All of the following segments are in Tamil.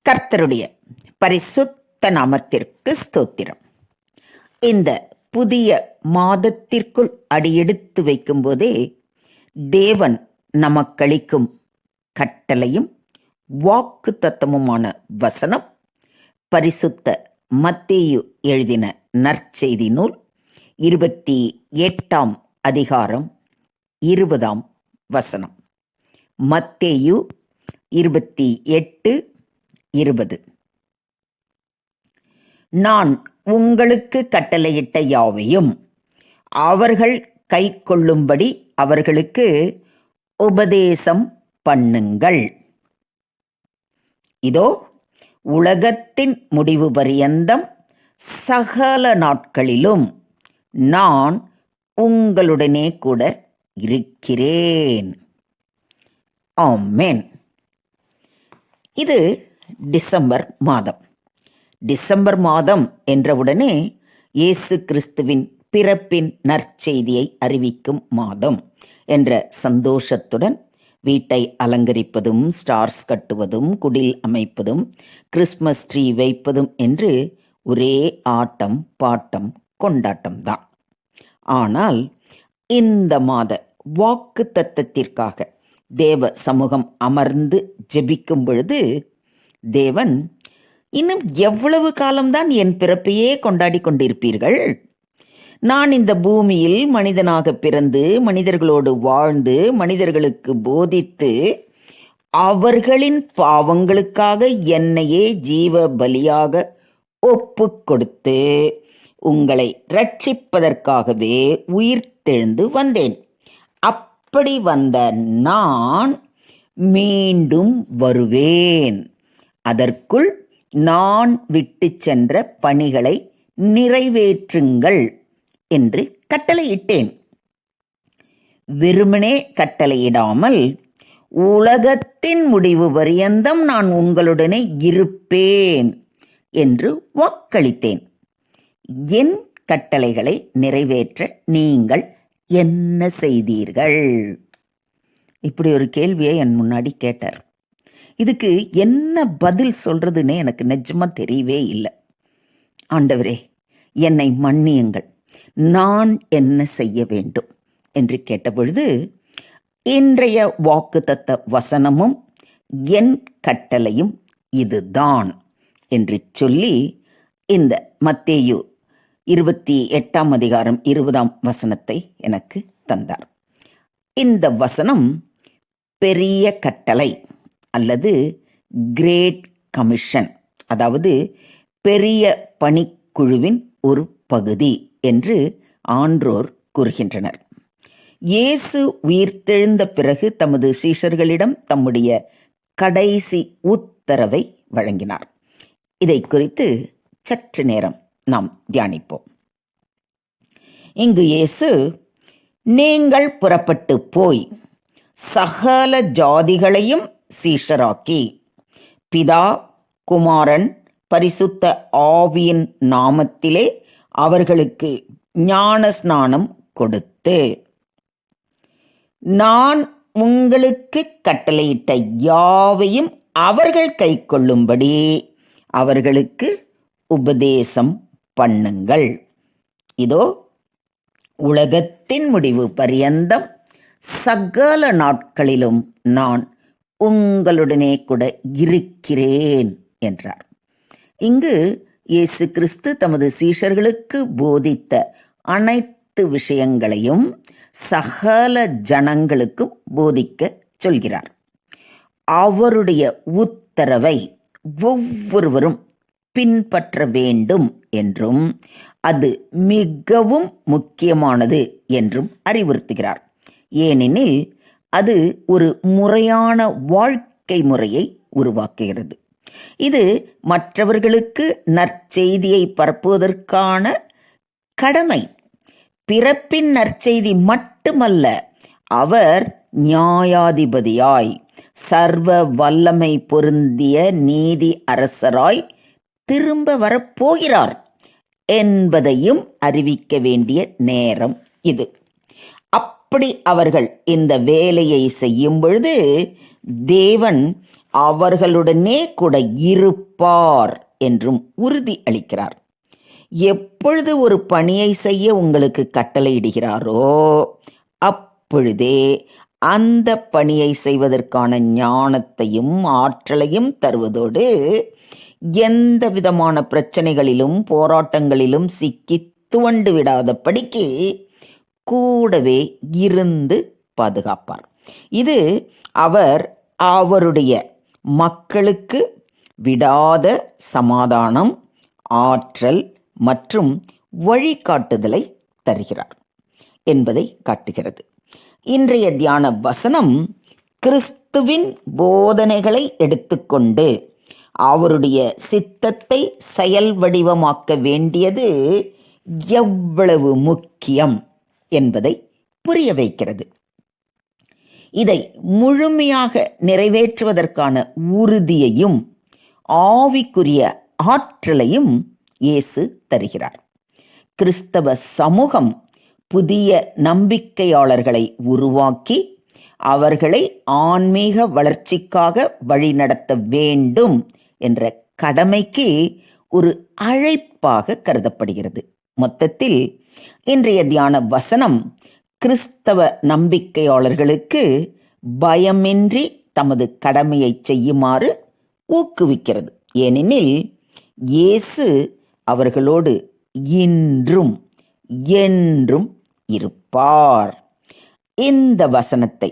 கர்த்தருடைய பரிசுத்த நாமத்திற்கு ஸ்தோத்திரம். இந்த புதிய மாதத்திற்குள் அடியெடுத்து வைக்கும்போதே தேவன் நமக்களிக்கும் கட்டளையும் வாக்கு தத்தமுமான வசனம் பரிசுத்த மத்தேயு எழுதின நற்செய்தி நூல் 28ஆம் அதிகாரம் 20ஆம் வசனம். மத்தேயு 28:20. நான் உங்களுக்கு கட்டளையிட்ட யாவையும் அவர்கள் கைக்கொள்ளும்படி அவர்களுக்கு உபதேசம் பண்ணுங்கள். இதோ உலகத்தின் முடிவு பரியந்தம் சகல நாட்களிலும் நான் உங்களுடனே கூட இருக்கிறேன். ஆமென். இது டிசம்பர் மாதம். டிசம்பர் மாதம் என்றவுடனே இயேசு கிறிஸ்துவின் பிறப்பின் நற்செய்தியை அறிவிக்கும் மாதம் என்ற சந்தோஷத்துடன் வீட்டை அலங்கரிப்பதும், ஸ்டார்ஸ் கட்டுவதும், குடில் அமைப்பதும், கிறிஸ்மஸ் ட்ரீ வைப்பதும் என்று ஒரே ஆட்டம் பாட்டம் கொண்டாட்டம்தான். ஆனால் இந்த மாத வாக்கு தத்தத்திற்காக தேவ சமூகம் அமர்ந்து ஜெபிக்கும் பொழுது தேவன், இன்னும் எவ்வளவு காலம்தான் என் பிறப்பையே கொண்டாடி கொண்டிருப்பீர்கள்? நான் இந்த பூமியில் மனிதனாக பிறந்து மனிதர்களோடு வாழ்ந்து மனிதர்களுக்கு போதித்து அவர்களின் பாவங்களுக்காக என்னையே ஜீவ பலியாக ஒப்பு கொடுத்து உங்களை ரட்சிப்பதற்காகவே உயிர்த்தெழுந்து வந்தேன். அப்படி வந்த நான் மீண்டும் வருவேன். அதற்குள் நான் விட்டு சென்ற பணிகளை நிறைவேற்றுங்கள் என்று கட்டளையிட்டேன். வெறுமனே கட்டளையிடாமல் உலகத்தின் முடிவு பரியந்தம் நான் உங்களுடனே இருப்பேன் என்று வாக்களித்தேன். என் கட்டளைகளை நிறைவேற்ற நீங்கள் என்ன செய்தீர்கள்? இப்படி ஒரு கேள்வியை என் முன்னாடி கேட்டார். இதுக்கு என்ன பதில் சொல்றதுன்னே எனக்கு நிஜமா தெரியவே இல்லை. ஆண்டவரே, என்னை மன்னியுங்கள், நான் என்ன செய்ய வேண்டும் என்று கேட்டபொழுது, இன்றைய வாக்குத்தத்த வசனமும் என் கட்டளையும் இதுதான் என்று சொல்லி இந்த மத்தேயு 28ஆம் அதிகாரம் 20ஆம் வசனத்தை எனக்கு தந்தார். இந்த வசனம் பெரிய கட்டளை அல்லது கிரேட் கமிஷன், அதாவது பெரிய பணிக்குழுவின் ஒரு பகுதி என்று ஆன்றோர் கூறுகின்றனர். இயேசு உயிர்த்தெழுந்த பிறகு தமது சீஷர்களிடம் தம்முடைய கடைசி உத்தரவை வழங்கினார். இதை குறித்து சற்று நேரம் நாம் தியானிப்போம். இங்கு இயேசு, நீங்கள் புறப்பட்டு போய் சகல ஜாதிகளையும் சீஷராக்கி பிதா, குமாரன், பரிசுத்த ஆவியின் நாமத்திலே அவர்களுக்கு ஞான ஸ்நானம் கொடுத்து, நான் உங்களுக்கு கட்டளையிட்ட யாவையும் அவர்கள் கைக்கொள்ளும்படி அவர்களுக்கு உபதேசம் பண்ணுங்கள். இதோ உலகத்தின் முடிவு பரியந்தம் சகல நாட்களிலும் நான் உங்களுடனே கூட இருக்கிறேன் என்றார். இங்கு இயேசு கிறிஸ்து தமது சீஷர்களுக்கு போதித்த அனைத்து விஷயங்களையும் சகல ஜனங்களுக்கும் போதிக்க சொல்கிறார். அவருடைய உத்தரவை ஒவ்வொருவரும் பின்பற்ற வேண்டும் என்றும் அது மிகவும் முக்கியமானது என்றும் அறிவுறுத்துகிறார். ஏனெனில் அது ஒரு முறையான வாழ்க்கை முறையை உருவாக்குகிறது. இது மற்றவர்களுக்கு நற்செய்தியை பரப்புவதற்கான கடமை. பிறப்பின் நற்செய்தி மட்டுமல்ல, அவர் நியாயாதிபதியாய், சர்வ வல்லமை பொருந்திய நீதி அரசராய் திரும்ப வரப்போகிறார் என்பதையும் அறிவிக்க வேண்டிய நேரம் இது. அப்படி அவர்கள் இந்த வேலையை செய்யும் பொழுது தேவன் அவர்களுடனே கூட இருப்பார் என்றும் உறுதி அளிக்கிறார். எப்பொழுது ஒரு பணியை செய்ய உங்களுக்கு கட்டளையிடுகிறாரோ அப்பொழுதே அந்த பணியை செய்வதற்கான ஞானத்தையும் ஆற்றலையும் தருவதோடு எந்த விதமான பிரச்சனைகளிலும் போராட்டங்களிலும் சிக்கி துவண்டு விடாதபடிக்கு கூடவே இருந்து பாதுகாப்பார். இது அவர் அவருடைய மக்களுக்கு விடாத சமாதானம், ஆற்றல் மற்றும் வழிகாட்டுதலை தருகிறார் என்பதை காட்டுகிறது. இன்றைய தியான வசனம் கிறிஸ்துவின் போதனைகளை எடுத்துக்கொண்டு அவருடைய சித்தத்தை செயல் வடிவமாக்க வேண்டியது எவ்வளவு முக்கியம் என்பதை புரிய வைக்கிறது. இதை முழுமையாக நிறைவேற்றுவதற்கான உறுதியையும் ஆவிக்குரிய ஆற்றலையும் இயேசு தருகிறார். கிறிஸ்தவ சமூகம் புதிய நம்பிக்கையாளர்களை உருவாக்கி அவர்களை ஆன்மீக வளர்ச்சிக்காக வழிநடத்த வேண்டும் என்ற கடமைக்கு ஒரு அழைப்பாக கருதப்படுகிறது. மொத்தத்தில் இன்றைய தியான வசனம் கிறிஸ்தவ நம்பிக்கையாளர்களுக்கு பயமின்றி தமது கடமையை செய்யுமாறு ஊக்குவிக்கிறது. ஏனெனில் இயேசு அவர்களோடு இன்றும் என்றும் இருப்பார். இந்த வசனத்தை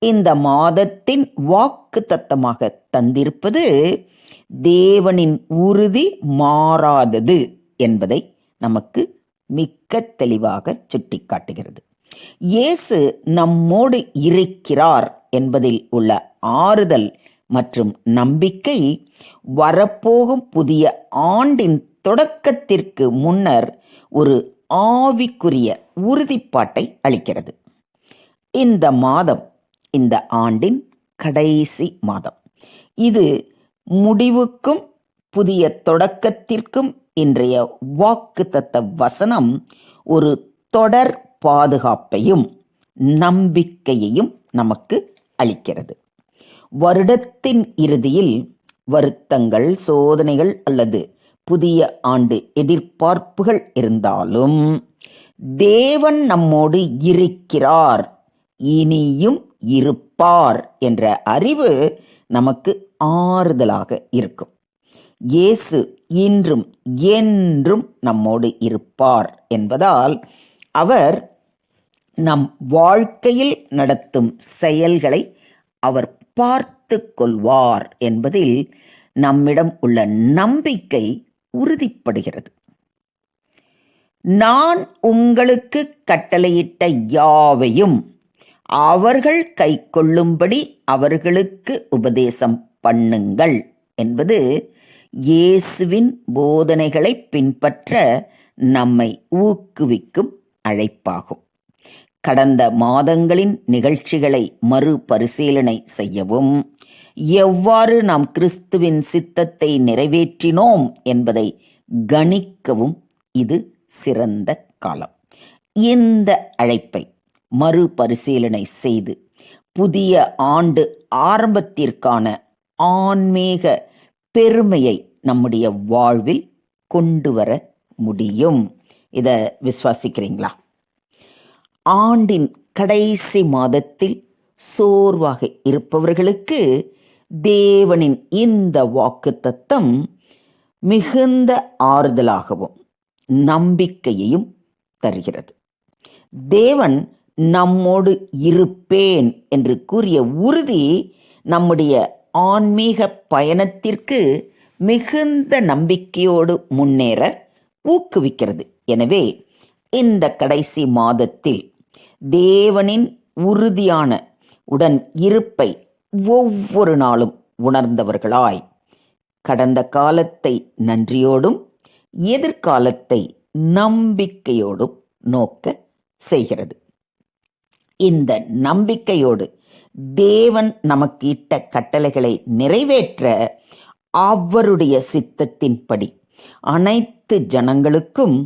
இந்த மாதத்தின் வாக்குத்தத்தமாக தந்திருப்பது தேவனின் உறுதி மாறாதது என்பதை நமக்கு மிக்க தெளிவாக சுட்டிக்காட்டுகிறது. இயேசு நம்மோடு இருக்கிறார் என்பதில் உள்ள ஆறுதல் மற்றும் நம்பிக்கை வரப்போகும் புதிய ஆண்டின் தொடக்கத்திற்கு முன்னர் ஒரு ஆவிக்குரிய உறுதிப்பாட்டை அளிக்கிறது. இந்த மாதம் இந்த ஆண்டின் கடைசி மாதம். இது முடிவுக்கும் புதிய தொடக்கத்திற்கும் இன்றைய வாக்குத்தத்த வசனம் ஒரு தொடர் பாதுகாப்பையும் நம்பிக்கையையும் நமக்கு அளிக்கிறது. வருடத்தின் இறுதியில் வருத்தங்கள், சோதனைகள் அல்லது புதிய ஆண்டு எதிர்பார்ப்புகள் இருந்தாலும் தேவன் நம்மோடு இருக்கிறார், இனியும் இருப்பார் என்ற அறிவு நமக்கு ஆறுதலாக இருக்கும். இயேசு இன்றும் என்றும் நம்மோடு இருப்பார் என்பதால் அவர் நம் வாழ்க்கையில் நடத்தும் செயல்களை அவர் பார்த்து கொள்வார் என்பதில் நம்மிடம் உள்ள நம்பிக்கை உறுதிப்படுகிறது. நான் உங்களுக்கு கட்டளையிட்ட யாவையும் அவர்கள் கைக்கொள்ளும்படி அவர்களுக்கு உபதேசம் பண்ணுங்கள் என்பது இயேசுவின் போதனைகளை பின்பற்ற நம்மை ஊக்குவிக்கும் அழைப்பாகும். கடந்த மாதங்களின் நிகழ்ச்சிகளை மறுபரிசீலனை செய்யவும் எவ்வாறு நாம் கிறிஸ்துவின் சித்தத்தை நிறைவேற்றினோம் என்பதை கணிக்கவும் இது சிறந்த காலம். இந்த அழைப்பை மறுபரிசீலனை செய்து புதிய ஆண்டு ஆரம்பத்திற்கான ஆன்மீக பெருமையை நம்முடைய வாழ்வில் கொண்டு வர முடியும். இதை விசுவாசிக்கிறீங்களா? ஆண்டின் கடைசி மாதத்தில் சோர்வாக இருப்பவர்களுக்கு தேவனின் இந்த வாக்குத்தத்தம் மிகுந்த ஆறுதலாகவும் நம்பிக்கையையும் தருகிறது. தேவன் நம்மோடு இருப்பேன் என்று கூறிய உறுதி நம்முடைய ஆன்மீக பயணத்திற்கு மிகுந்த நம்பிக்கையோடு முன்னேற ஊக்குவிக்கிறது. எனவே இந்த கடைசி மாதத்தில் தேவனின் உறுதியான உடன் இருப்பை ஒவ்வொரு நாளும் உணர்ந்தவர்களாய் கடந்த காலத்தை நன்றியோடும் எதிர்காலத்தை நம்பிக்கையோடும் நோக்க செய்கிறது. இந்த நம்பிக்கையோடு தேவன் நமக்கு இட்ட கட்டளைகளை நிறைவேற்ற அவருடைய சித்தத்தின்படி அனைத்து ஜனங்களுக்கும்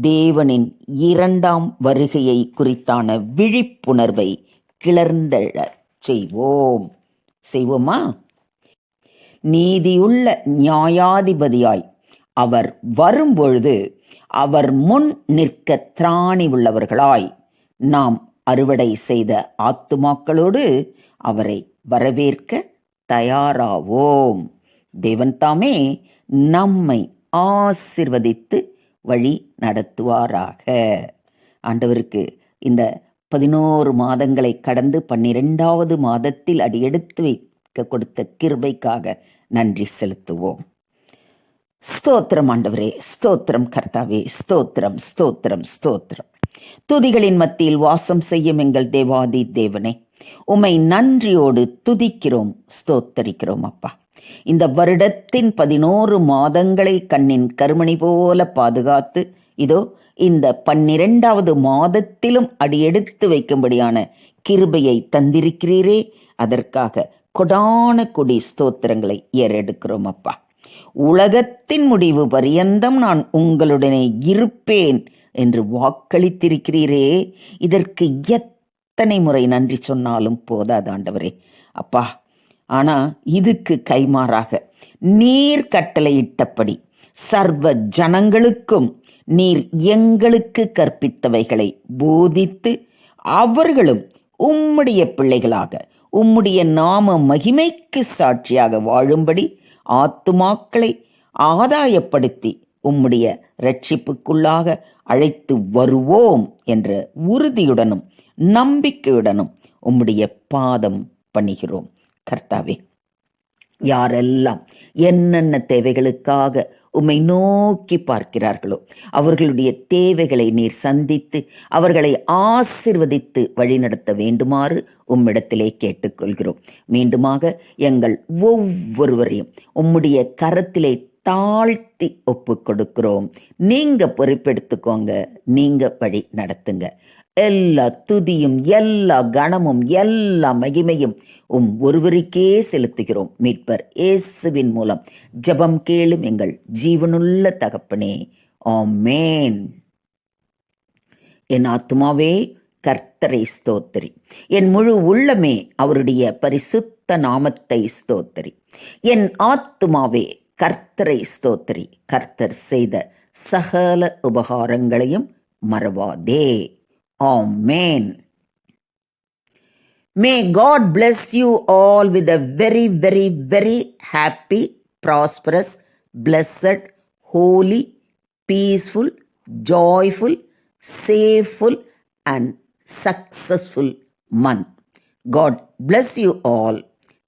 தேவனின் இரண்டாம் வருகையை குறித்தான விழிப்புணர்வை கிளர்ந்தெழ செய்வோமா? நீதியுள்ள நியாயாதிபதியாய் அவர் வரும்பொழுது அவர் முன் நிற்க திராணி உள்ளவர்களாய் நாம் அறுவடை செய்த ஆத்துமாக்களோடு அவரை வரவேற்க தயாராவோம். தேவன் தாமே நம்மை ஆசிர்வதித்து வழி நடத்துவாராக. ஆண்டவருக்கு இந்த 11 மாதங்களை கடந்து 12வது மாதத்தில் அடியெடுத்து வைக்க கொடுத்த கிருபைக்காக நன்றி செலுத்துவோம். ஸ்தோத்திரம் ஆண்டவரே, ஸ்தோத்திரம் கர்த்தாவே, ஸ்தோத்திரம் ஸ்தோத்திரம் ஸ்தோத்திரம். துதிகளின் மத்தியில் வாசம் செய்யும் எங்கள் தேவாதி தேவனே, உம்மை நன்றியோடு துதிக்கிறோம், ஸ்தோத்தரிக்கிறோம் அப்பா. இந்த வருடத்தின் 11 மாதங்களை கண்ணின் கருமணி போல பாதுகாத்து இதோ இந்த 12வது மாதத்திலும் அடியெடுத்து வைக்கும்படியான கிருபையை தந்திருக்கிறீரே, அதற்காக கொடான கொடி ஸ்தோத்திரங்களை ஏறெடுக்கிறோம் அப்பா. உலகத்தின் முடிவு பரியந்தம் நான் உங்களுடனே இருப்பேன் என்று வாக்களித்திருக்கிறீரே, இதற்கு எத்தனை முறை நன்றி சொன்னாலும் போதாது ஆண்டவரே அப்பா. ஆனா இதுக்கு கைமாறாக நீர் கட்டளையிட்டபடி சர்வ ஜனங்களுக்கும் நீர் எங்களுக்கு கற்பித்தவைகளை போதித்து அவர்களும் உம்முடைய பிள்ளைகளாக உம்முடைய நாம மகிமைக்கு சாட்சியாக வாழும்படி ஆத்துமாக்களை ஆதாயப்படுத்தி உம்முடைய இரட்சிப்புக்குள்ளாக அழைத்து வருவோம் என்ற உறுதியுடனும் நம்பிக்கையுடனும் உம்முடைய பாதம் பணிகிறோம் கர்த்தாவே. யாரெல்லாம் என்னென்ன தேவைகளுக்காக உம்மை நோக்கி பார்க்கிறார்களோ அவர்களுடைய தேவைகளை நீர் சந்தித்து அவர்களை ஆசிர்வதித்து வழிநடத்த வேண்டுமாறு உம்மிடத்திலே கேட்டுக்கொள்கிறோம். மீண்டுமாக எங்கள் ஒவ்வொருவரையும் உம்முடைய கரத்திலே தாழ்த்தி ஒப்பு கொடுக்கிறோம். நீங்க பொறுப்பெடுத்துக்கோங்க, நீங்க வழி நடத்துங்க. எல்லா துதியும் எல்லா கணமும் எல்லா மகிமையும் ஒருவருக்கே செலுத்துகிறோம். மீட்பர் இயேசுவின் மூலம் ஜெபம் கேளும் எங்கள் ஜீவனுள்ள தகப்பனே, ஆமென். என் ஆத்துமாவே கர்த்தரை ஸ்தோத்திரி, என் முழு உள்ளமே அவருடைய பரிசுத்த நாமத்தை ஸ்தோத்திரி. என் ஆத்துமாவே கர்த்தரை ஸ்தோத்திரி, கர்த்தர் செய்த சகல உபகாரங்களையும் மறவாதே. Amen. May God bless you all with a very, very, very happy, prosperous, blessed, holy, peaceful, joyful, safeful, and successful month. God bless you all.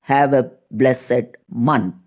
Have a blessed month.